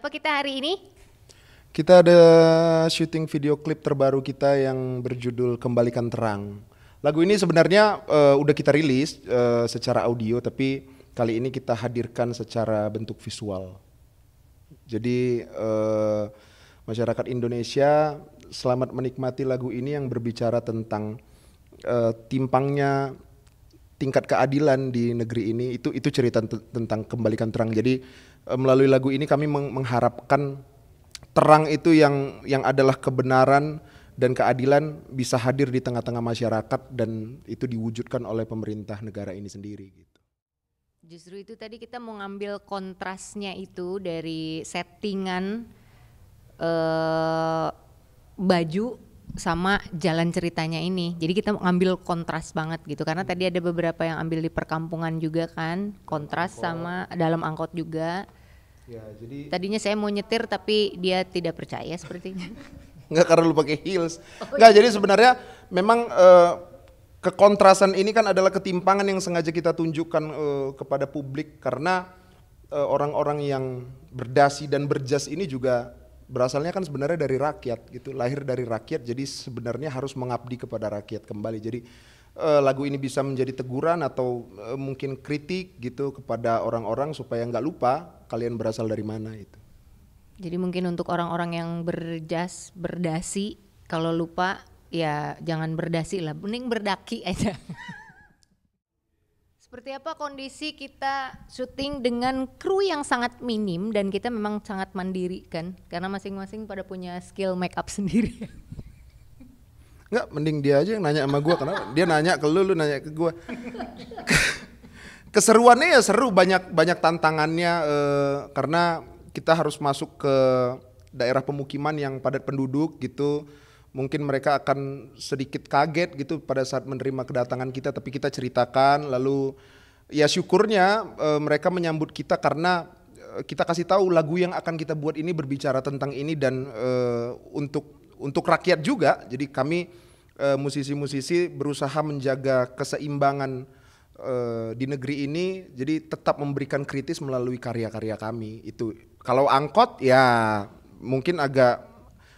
apa kita hari ini? Kita ada syuting video klip terbaru kita yang berjudul Kembalikan Terang. Lagu ini sebenarnya udah kita rilis secara audio, tapi kali ini kita hadirkan secara bentuk visual. Jadi masyarakat Indonesia selamat menikmati lagu ini yang berbicara tentang timpangnya tingkat keadilan di negeri ini. Itu cerita tentang Kembalikan Terang. Jadi melalui lagu ini kami mengharapkan terang itu yang adalah kebenaran dan keadilan bisa hadir di tengah-tengah masyarakat, dan itu diwujudkan oleh pemerintah negara ini sendiri gitu. Justru itu tadi kita mau ngambil kontrasnya itu dari settingan baju sama jalan ceritanya ini. Jadi kita mau ngambil kontras banget gitu, karena tadi ada beberapa yang ambil di perkampungan juga kan, kontras sama dalam angkot juga. Ya, jadi tadinya saya mau nyetir tapi dia tidak percaya sepertinya. Enggak, karena lu pakai heels. Enggak, jadi sebenarnya memang kekontrasan ini kan adalah ketimpangan yang sengaja kita tunjukkan kepada publik, karena orang-orang yang berdasi dan berjas ini juga berasalnya kan sebenarnya dari rakyat gitu, lahir dari rakyat, jadi sebenarnya harus mengabdi kepada rakyat kembali. Jadi lagu ini bisa menjadi teguran atau mungkin kritik gitu kepada orang-orang supaya nggak lupa kalian berasal dari mana itu. Jadi mungkin untuk orang-orang yang berjas, berdasi, kalau lupa ya jangan berdasi lah, mending berdaki aja. Seperti apa kondisi kita syuting dengan kru yang sangat minim, dan kita memang sangat mandiri kan, karena masing-masing pada punya skill make up sendiri. Enggak, mending dia aja yang nanya sama gue, karena dia nanya ke lu nanya ke gue. Keseruannya ya seru, banyak tantangannya karena kita harus masuk ke daerah pemukiman yang padat penduduk gitu. Mungkin mereka akan sedikit kaget gitu pada saat menerima kedatangan kita, tapi kita ceritakan, lalu ya syukurnya mereka menyambut kita karena kita kasih tahu lagu yang akan kita buat ini berbicara tentang ini, dan untuk rakyat juga. Jadi kami musisi-musisi berusaha menjaga keseimbangan di negeri ini, jadi tetap memberikan kritis melalui karya-karya kami. Itu kalau angkot ya mungkin agak,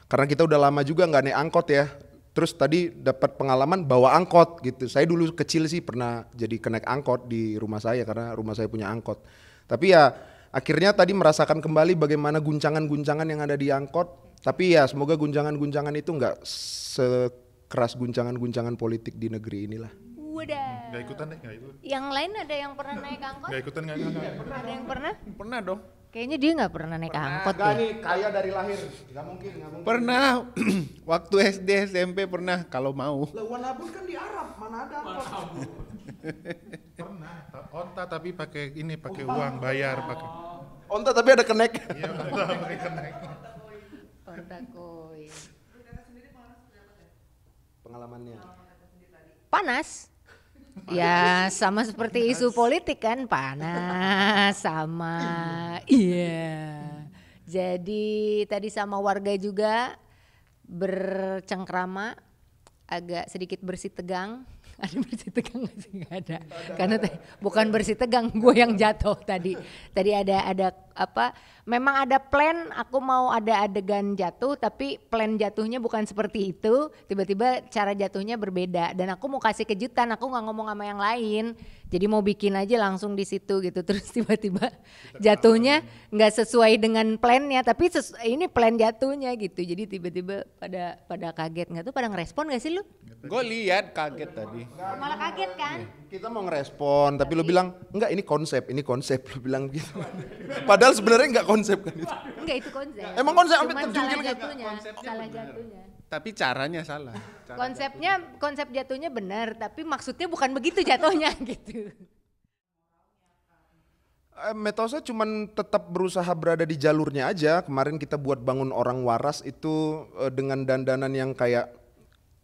karena kita udah lama juga nggak naik angkot ya. Terus tadi dapat pengalaman bawa angkot gitu. Saya dulu kecil sih pernah jadi kenaik angkot di rumah saya, karena rumah saya punya angkot. Tapi ya akhirnya tadi merasakan kembali bagaimana guncangan-guncangan yang ada di angkot. Tapi ya semoga guncangan-guncangan itu nggak sekeras guncangan-guncangan politik di negeri inilah. Udah. Gak ikutan deh, gak ikut. Yang lain ada yang pernah naik angkot? Gak ikutan, gak. Ada yang pernah? Pernah dong. Kayaknya dia nggak pernah naik angkot Enggak deh. nih, kaya dari lahir. Nggak mungkin. Pernah, waktu SD, SMP pernah kalau mau. Lah Wanabun kan di Arab, mana ada angkot? Pernah, onta tapi pakai uang, bayar pakai. Onta tapi ada kenek. Iya, onta pakai kenaik. Kontakoi. Pengalamannya. Panas. Ya sama seperti isu politik kan, panas sama. Iya. Jadi tadi sama warga juga bercengkrama, agak sedikit bersih tegang. Ada bersih tegang nggak sih? Nggak ada. Karena bukan bersih tegang, gue yang jatuh tadi. Tadi ada apa? Memang ada plan, aku mau ada adegan jatuh, tapi plan jatuhnya bukan seperti itu. Tiba-tiba cara jatuhnya berbeda, dan aku mau kasih kejutan, aku nggak ngomong sama yang lain. Jadi mau bikin aja langsung di situ gitu. Terus tiba-tiba jatuhnya nggak sesuai dengan plannya, tapi ini plan jatuhnya gitu. Jadi tiba-tiba pada kaget, nggak tuh pada ngerespon nggak sih lu? Gue lihat kaget tadi. Malah kaget kan? Kita mau ngerespon, tapi lu bilang enggak, ini konsep, lu bilang gitu. Padahal sebenarnya enggak konsep kan itu. Enggak, itu konsep. Emang konsep Cuman sampai terjungkil salah gitu? jatuhnya, salah jatuhnya. Tapi caranya salah. Konsep jatuhnya benar, tapi maksudnya bukan begitu jatuhnya gitu. Metosa cuman tetap berusaha berada di jalurnya aja. Kemarin kita buat Bangun Orang Waras itu dengan dandanan yang kayak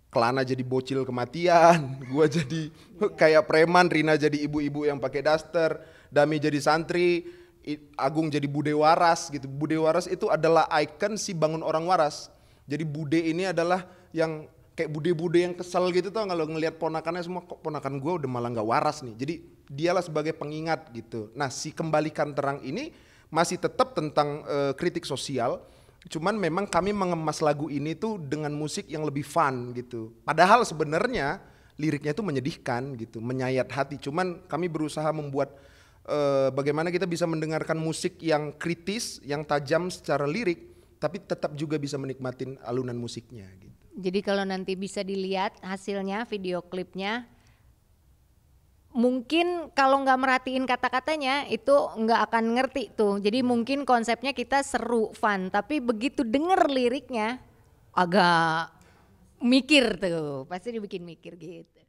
Kelana jadi bocil kematian, gua jadi kayak preman, Rina jadi ibu-ibu yang pakai daster, Dami jadi santri, Agung jadi bude waras gitu. Bude waras itu adalah ikon si Bangun Orang Waras. Jadi bude ini adalah yang kayak bude-bude yang kesel gitu, tau kalau ngelihat ponakannya semua, kok ponakan gua udah malah nggak waras nih. Jadi dialah sebagai pengingat gitu. Nah, si Kembalikan Terang ini masih tetap tentang kritik sosial. Cuman memang kami mengemas lagu ini tuh dengan musik yang lebih fun gitu. Padahal sebenarnya liriknya tuh menyedihkan gitu, menyayat hati. Cuman kami berusaha membuat bagaimana kita bisa mendengarkan musik yang kritis, yang tajam secara lirik, tapi tetap juga bisa menikmatin alunan musiknya gitu. Jadi kalau nanti bisa dilihat hasilnya, video klipnya, mungkin kalau nggak merhatiin kata-katanya itu nggak akan ngerti tuh. Jadi mungkin konsepnya kita seru, fun, tapi begitu denger liriknya agak mikir tuh, pasti dibikin mikir gitu.